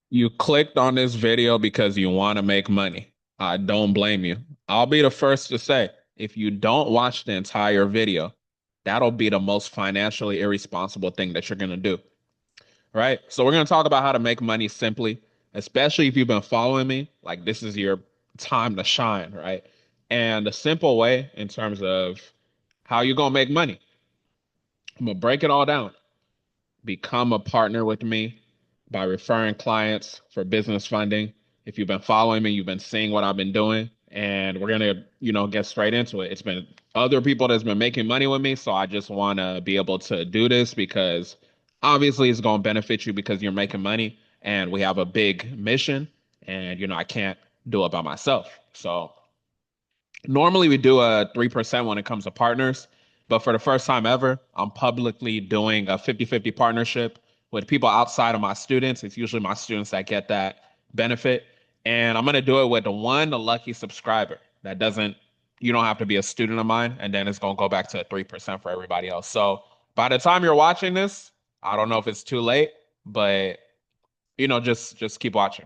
You clicked on this video because you want to make money. I don't blame you. I'll be the first to say, if you don't watch the entire video, that'll be the most financially irresponsible thing that you're going to do, right? So we're going to talk about how to make money simply, especially if you've been following me, like this is your time to shine, right? And the simple way in terms of how you're going to make money, I'm going to break it all down. Become a partner with me by referring clients for business funding. If you've been following me, you've been seeing what I've been doing, and we're gonna, get straight into it. It's been other people that's been making money with me, so I just want to be able to do this because obviously it's going to benefit you because you're making money, and we have a big mission, and I can't do it by myself. So normally we do a 3% when it comes to partners, but for the first time ever, I'm publicly doing a 50-50 partnership with people outside of my students. It's usually my students that get that benefit. And I'm going to do it with the lucky subscriber that doesn't, you don't have to be a student of mine. And then it's going to go back to 3% for everybody else. So by the time you're watching this, I don't know if it's too late, but just keep watching.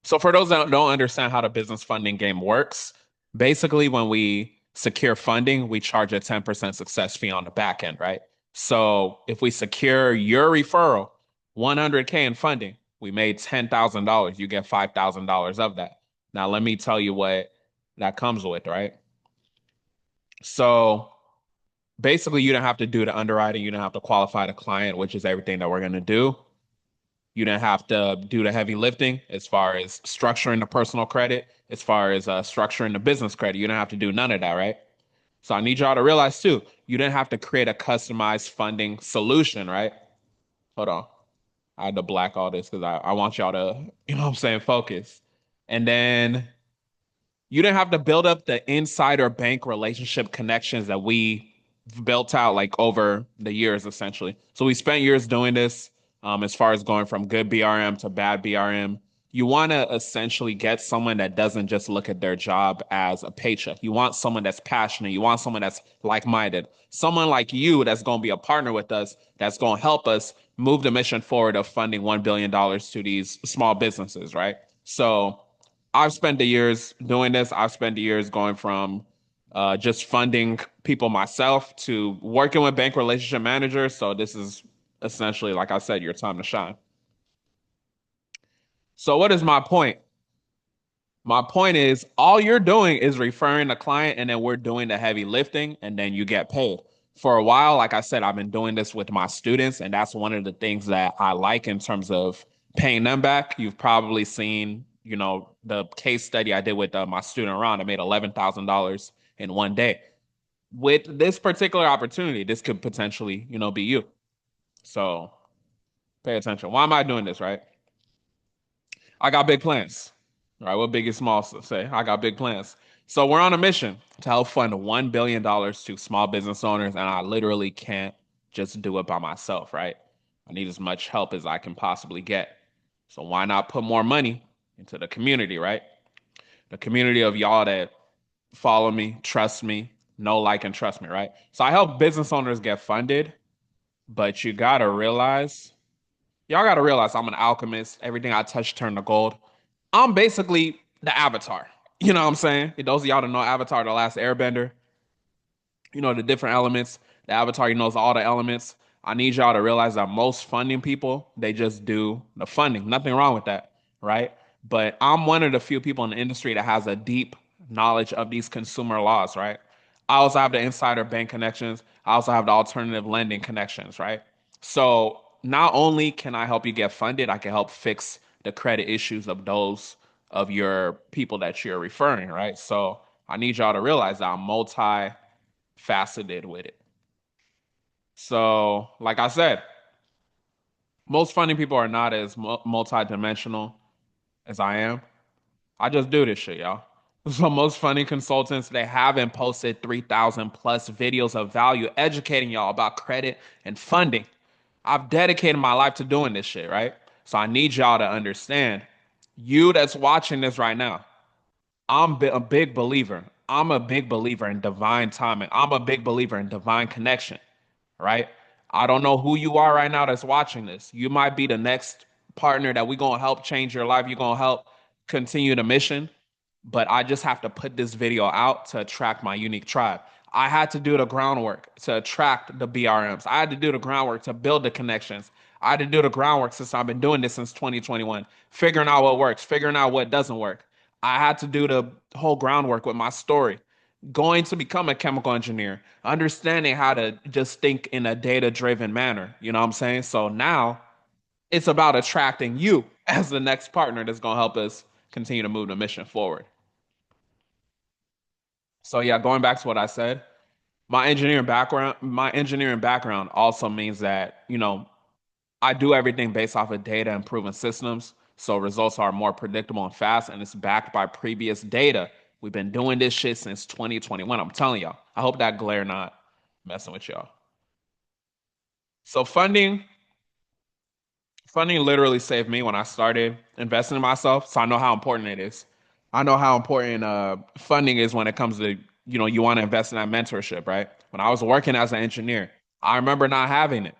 So for those that don't understand how the business funding game works, basically when we secure funding, we charge a 10% success fee on the back end, right? So if we secure your referral, 100K in funding, we made $10,000, you get $5,000 of that. Now let me tell you what that comes with, right? So basically you don't have to do the underwriting, you don't have to qualify the client, which is everything that we're going to do. You didn't have to do the heavy lifting as far as structuring the personal credit, as far as structuring the business credit. You didn't have to do none of that, right? So I need y'all to realize too, you didn't have to create a customized funding solution, right? Hold on. I had to black all this because I want y'all to, focus. And then you didn't have to build up the insider bank relationship connections that we built out like over the years, essentially. So we spent years doing this, as far as going from good BRM to bad BRM. You want to essentially get someone that doesn't just look at their job as a paycheck. You want someone that's passionate. You want someone that's like-minded. Someone like you that's going to be a partner with us, that's going to help us move the mission forward of funding $1 billion dollars to these small businesses, right? So I've spent the years doing this. I've spent the years going from just funding people myself to working with bank relationship managers. So this is essentially, like I said, your time to shine. So what is my point? My point is all you're doing is referring the client and then we're doing the heavy lifting and then you get paid. For a while, like I said, I've been doing this with my students, and that's one of the things that I like in terms of paying them back. You've probably seen, the case study I did with my student Ron. I made $11,000 in one day. With this particular opportunity, this could potentially, be you. So pay attention. Why am I doing this, right? I got big plans. All right, what big and small say? I got big plans. So we're on a mission to help fund $1 billion dollars to small business owners, and I literally can't just do it by myself, right? I need as much help as I can possibly get. So why not put more money into the community, right? The community of y'all that follow me, trust me, know, like, and trust me, right? So I help business owners get funded, but y'all gotta realize I'm an alchemist. Everything I touch turn to gold. I'm basically the Avatar. You know what I'm saying? Those of y'all that know Avatar, the last Airbender, the different elements. The Avatar, he knows all the elements. I need y'all to realize that most funding people, they just do the funding. Nothing wrong with that, right? But I'm one of the few people in the industry that has a deep knowledge of these consumer laws, right? I also have the insider bank connections. I also have the alternative lending connections, right? So not only can I help you get funded, I can help fix the credit issues of those of your people that you're referring, right? So I need y'all to realize that I'm multi-faceted with it. So, like I said, most funding people are not as multi-dimensional as I am. I just do this shit, y'all. So most funding consultants, they haven't posted 3,000 plus videos of value educating y'all about credit and funding. I've dedicated my life to doing this shit, right? So I need y'all to understand. You that's watching this right now, a big believer. I'm a big believer in divine timing. I'm a big believer in divine connection, right? I don't know who you are right now that's watching this. You might be the next partner that we gonna help change your life. You're gonna help continue the mission, but I just have to put this video out to attract my unique tribe. I had to do the groundwork to attract the BRMs. I had to do the groundwork to build the connections. I had to do the groundwork since I've been doing this since 2021, figuring out what works, figuring out what doesn't work. I had to do the whole groundwork with my story, going to become a chemical engineer, understanding how to just think in a data driven manner. You know what I'm saying? So now it's about attracting you as the next partner that's going to help us continue to move the mission forward. So yeah, going back to what I said, my engineering background also means that, I do everything based off of data and proven systems. So results are more predictable and fast, and it's backed by previous data. We've been doing this shit since 2021. I'm telling y'all. I hope that glare not messing with y'all. So funding literally saved me when I started investing in myself. So I know how important it is. I know how important funding is when it comes to, you want to invest in that mentorship, right? When I was working as an engineer, I remember not having it.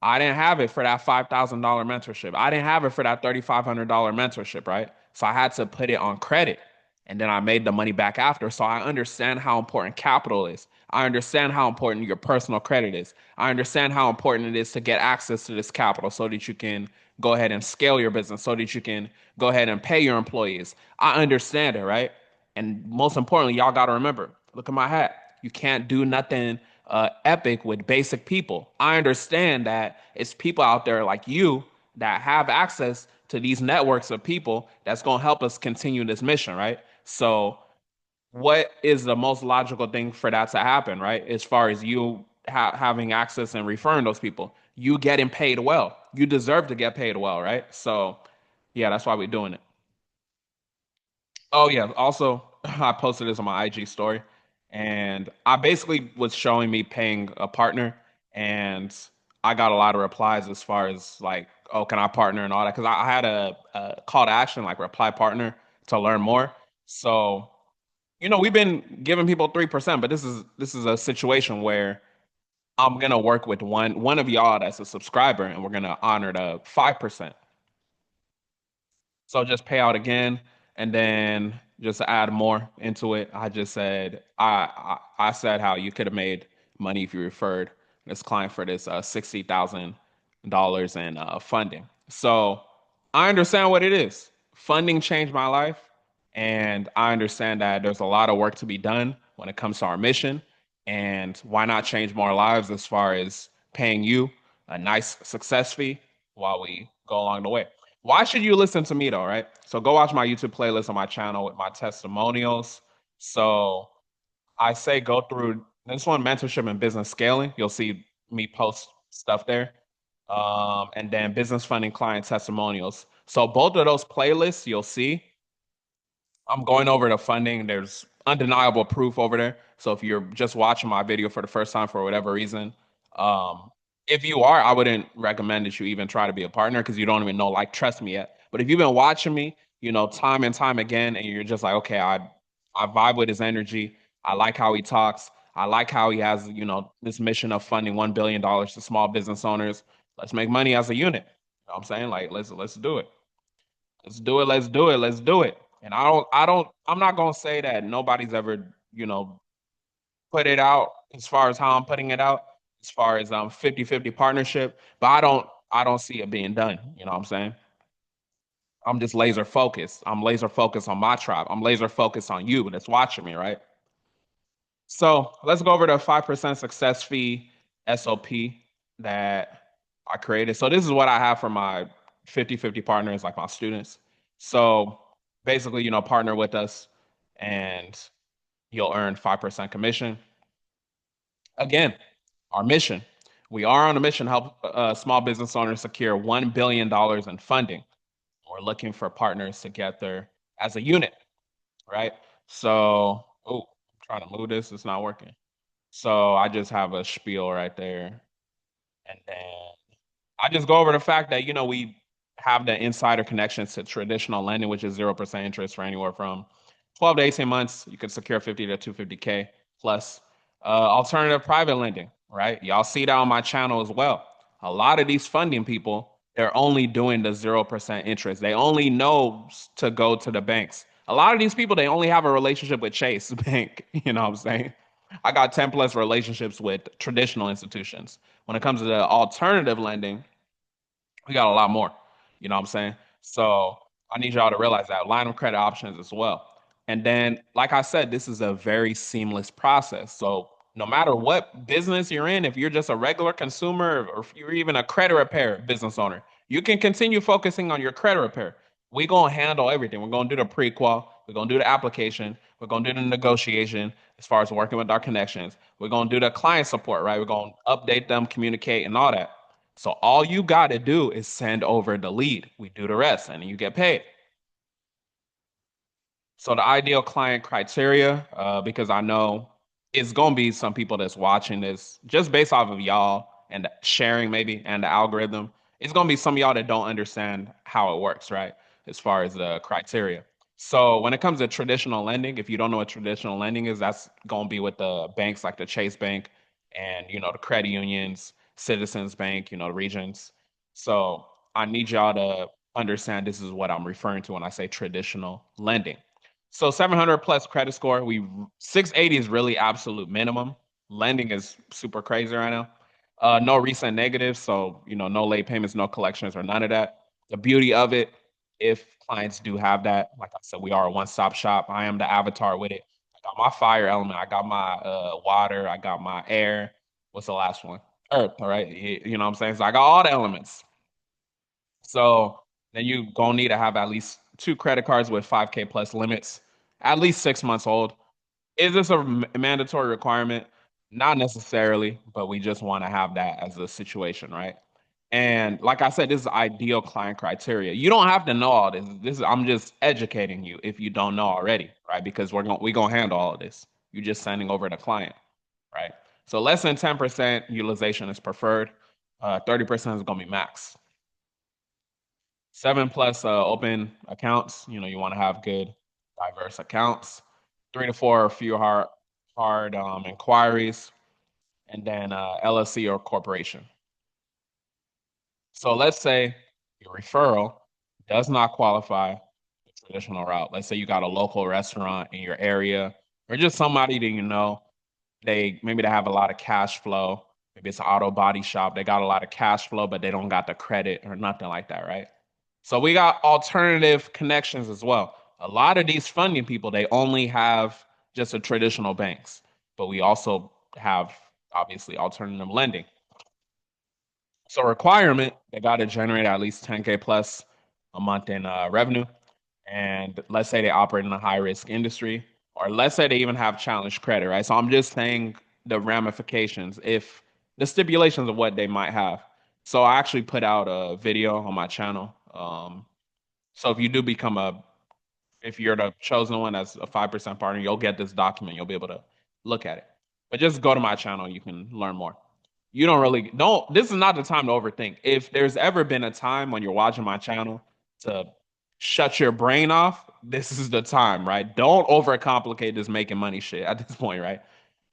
I didn't have it for that $5,000 mentorship. I didn't have it for that $3,500 mentorship, right? So I had to put it on credit and then I made the money back after. So I understand how important capital is. I understand how important your personal credit is. I understand how important it is to get access to this capital so that you can go ahead and scale your business, so that you can go ahead and pay your employees. I understand it, right? And most importantly, y'all got to remember, look at my hat. You can't do nothing epic with basic people. I understand that it's people out there like you that have access to these networks of people that's going to help us continue this mission, right? So, what is the most logical thing for that to happen, right? As far as you having access and referring those people, you getting paid well. You deserve to get paid well, right? So, yeah, that's why we're doing it. Oh yeah. Also, I posted this on my IG story, and I basically was showing me paying a partner, and I got a lot of replies as far as like, oh, can I partner and all that? Because I had a call to action like reply partner to learn more. So we've been giving people 3%, but this is a situation where I'm gonna work with one of y'all that's a subscriber, and we're gonna honor the 5%. So just pay out again, and then just to add more into it, I just said I said how you could have made money if you referred this client for this $60,000 in funding. So I understand what it is. Funding changed my life, and I understand that there's a lot of work to be done when it comes to our mission. And why not change more lives as far as paying you a nice success fee while we go along the way? Why should you listen to me though, right? So go watch my YouTube playlist on my channel with my testimonials. So I say go through this one, mentorship and business scaling. You'll see me post stuff there. And then business funding client testimonials. So both of those playlists you'll see I'm going over the funding. There's undeniable proof over there. So if you're just watching my video for the first time for whatever reason, um, if you are, I wouldn't recommend that you even try to be a partner because you don't even know, like, trust me yet. But if you've been watching me, time and time again, and you're just like, okay, I vibe with his energy. I like how he talks. I like how he has, this mission of funding $1 billion to small business owners. Let's make money as a unit. You know what I'm saying? Like, let's do it. Let's do it. Let's do it. Let's do it. And I'm not gonna say that nobody's ever, put it out as far as how I'm putting it out, as far as 50-50 partnership, but I don't see it being done. You know what I'm saying? I'm just laser focused. I'm laser focused on my tribe. I'm laser focused on you that's watching me, right? So let's go over the 5% success fee SOP that I created. So this is what I have for my 50-50 partners, like my students. So basically, partner with us and you'll earn 5% commission. Again, our mission. We are on a mission to help small business owners secure $1 billion in funding. We're looking for partners together as a unit, right? So, oh, I'm trying to move this. It's not working. So I just have a spiel right there. And then I just go over the fact that, we have the insider connections to traditional lending, which is 0% interest for anywhere from 12 to 18 months. You can secure 50 to 250K plus alternative private lending, right? Y'all see that on my channel as well. A lot of these funding people, They're only doing the 0% interest. They only know to go to the banks. A lot of these people, they only have a relationship with Chase Bank. You know what I'm saying? I got 10 plus relationships with traditional institutions. When it comes to the alternative lending, we got a lot more. You know what I'm saying? So I need y'all to realize that line of credit options as well. And then, like I said, this is a very seamless process. So no matter what business you're in, if you're just a regular consumer or if you're even a credit repair business owner, you can continue focusing on your credit repair. We're gonna handle everything. We're gonna do the pre-qual, we're gonna do the application, we're gonna do the negotiation as far as working with our connections. We're gonna do the client support, right? We're gonna update them, communicate, and all that. So all you got to do is send over the lead. We do the rest and you get paid. So the ideal client criteria, because I know it's gonna be some people that's watching this just based off of y'all and sharing maybe and the algorithm. It's gonna be some of y'all that don't understand how it works, right? As far as the criteria. So when it comes to traditional lending, if you don't know what traditional lending is, that's gonna be with the banks like the Chase Bank and the credit unions, Citizens Bank, the regions. So I need y'all to understand this is what I'm referring to when I say traditional lending. So 700 plus credit score. We 680 is really absolute minimum. Lending is super crazy right now. No recent negatives, so no late payments, no collections, or none of that. The beauty of it, if clients do have that, like I said, we are a one-stop shop. I am the avatar with it. I got my fire element, I got my water, I got my air. What's the last one? Earth. All right, you know what I'm saying. So I got all the elements. So then you gonna need to have at least two credit cards with 5K plus limits, at least 6 months old. Is this a mandatory requirement? Not necessarily, but we just want to have that as a situation, right? And like I said, this is ideal client criteria. You don't have to know all this. I'm just educating you if you don't know already, right? Because we're gonna handle all of this. You're just sending over the client, right? So less than 10% utilization is preferred. 30% is gonna be max. 7 plus open accounts. You want to have good, diverse accounts. 3 to 4 few hard inquiries, and then LLC or corporation. So let's say your referral does not qualify the traditional route. Let's say you got a local restaurant in your area, or just somebody that maybe they have a lot of cash flow. Maybe it's an auto body shop. They got a lot of cash flow, but they don't got the credit or nothing like that, right? So we got alternative connections as well. A lot of these funding people, they only have just a traditional banks, but we also have obviously alternative lending. So requirement, they got to generate at least 10K plus a month in revenue. And let's say they operate in a high risk industry, or let's say they even have challenged credit, right? So I'm just saying the ramifications, if the stipulations of what they might have. So I actually put out a video on my channel. So if you do become if you're the chosen one as a 5% partner, you'll get this document. You'll be able to look at it. But just go to my channel. You can learn more. You don't, this is not the time to overthink. If there's ever been a time when you're watching my channel to shut your brain off, this is the time, right? Don't overcomplicate this making money shit at this point, right?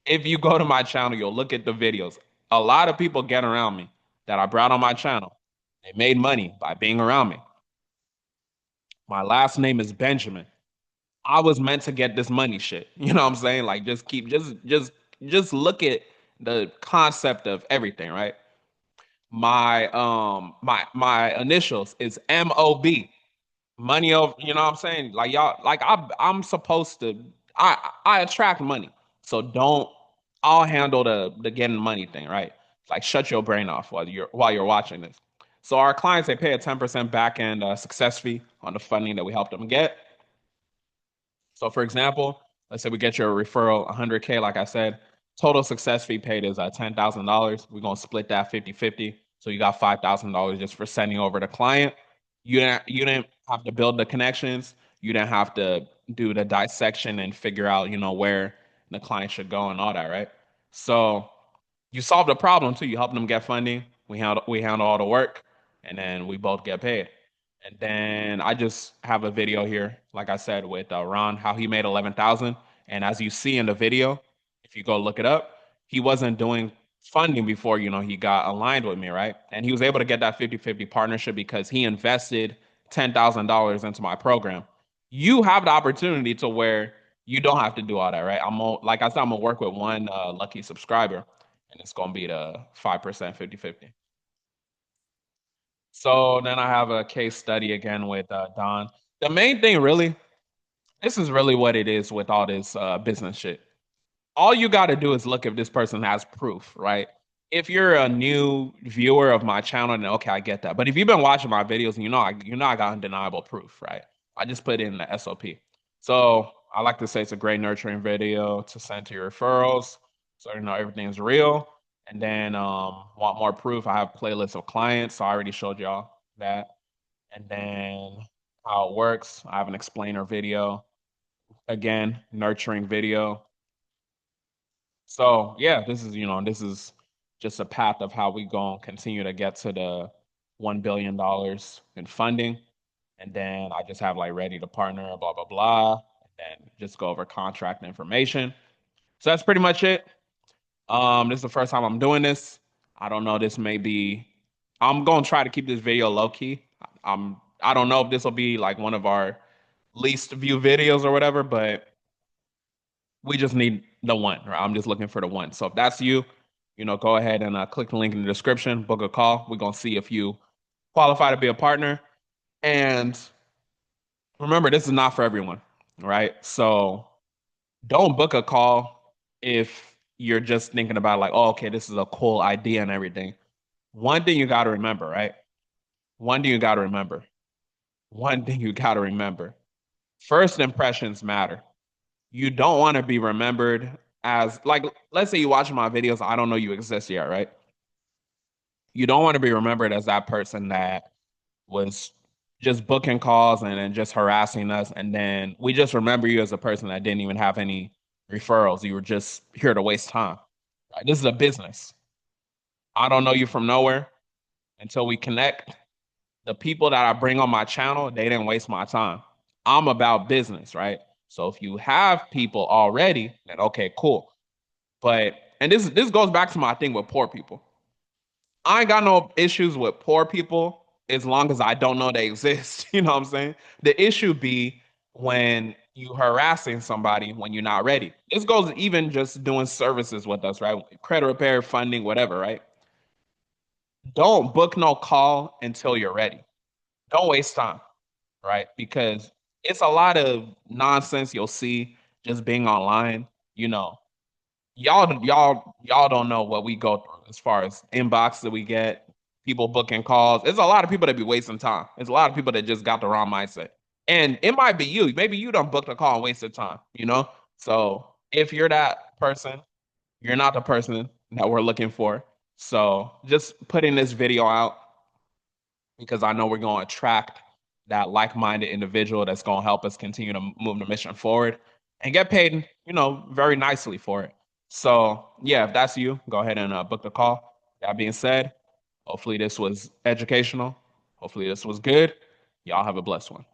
If you go to my channel, you'll look at the videos. A lot of people get around me that I brought on my channel. They made money by being around me. My last name is Benjamin. I was meant to get this money shit. You know what I'm saying? Like just look at the concept of everything, right? My initials is MOB. Money over, you know what I'm saying? Like y'all, like I'm supposed to I attract money. So don't I'll handle the getting money thing, right? Like shut your brain off while you're watching this. So our clients, they pay a 10% back end success fee on the funding that we help them get. So for example, let's say we get your referral 100K, like I said, total success fee paid is $10,000. We're going to split that 50-50. So you got $5,000 just for sending over the client. You didn't have to build the connections. You didn't have to do the dissection and figure out, where the client should go and all that, right? So you solve the problem too. You help them get funding. We handle all the work, and then we both get paid. And then I just have a video here, like I said, with Ron, how he made 11,000. And as you see in the video, if you go look it up, he wasn't doing funding before, he got aligned with me, right? And he was able to get that 50-50 partnership because he invested $10,000 into my program. You have the opportunity to where you don't have to do all that, right? Like I said, I'm gonna work with one lucky subscriber, and it's gonna be the 5% 50-50. So then I have a case study again with Don. The main thing, really, this is really what it is with all this business shit. All you got to do is look if this person has proof, right? If you're a new viewer of my channel, then okay, I get that. But if you've been watching my videos, and I got undeniable proof, right? I just put in the SOP. So I like to say it's a great nurturing video to send to your referrals, so you know everything's real. And then want more proof? I have playlists of clients, so I already showed y'all that. And then how it works, I have an explainer video. Again, nurturing video. So yeah, this is just a path of how we gonna continue to get to the $1 billion in funding. And then I just have like ready to partner, blah, blah, blah. And then just go over contract information. So that's pretty much it. This is the first time I'm doing this. I don't know, I'm gonna try to keep this video low key. I don't know if this will be like one of our least view videos or whatever, but we just need the one, right? I'm just looking for the one. So if that's you, go ahead and click the link in the description, book a call. We're gonna see if you qualify to be a partner. And remember, this is not for everyone, right? So don't book a call if you're just thinking about like, oh, okay, this is a cool idea and everything. One thing you got to remember, right? One thing you got to remember. One thing you got to remember. First impressions matter. You don't want to be remembered as like, let's say you watch my videos, I don't know you exist yet, right? You don't want to be remembered as that person that was just booking calls and then just harassing us, and then we just remember you as a person that didn't even have any referrals. You were just here to waste time. Right? This is a business. I don't know you from nowhere until we connect. The people that I bring on my channel, they didn't waste my time. I'm about business, right? So if you have people already, then okay, cool. But and this goes back to my thing with poor people. I ain't got no issues with poor people as long as I don't know they exist. You know what I'm saying? The issue be when you harassing somebody when you're not ready. This goes even just doing services with us, right? Credit repair, funding, whatever, right? Don't book no call until you're ready. Don't waste time, right? Because it's a lot of nonsense you'll see just being online. You know, y'all don't know what we go through as far as inbox that we get, people booking calls. There's a lot of people that be wasting time. There's a lot of people that just got the wrong mindset. And it might be you. Maybe you don't book the call and wasted time. So if you're that person, you're not the person that we're looking for. So just putting this video out because I know we're going to attract that like-minded individual that's going to help us continue to move the mission forward and get paid, very nicely for it. So yeah, if that's you, go ahead and book the call. That being said, hopefully this was educational. Hopefully this was good. Y'all have a blessed one.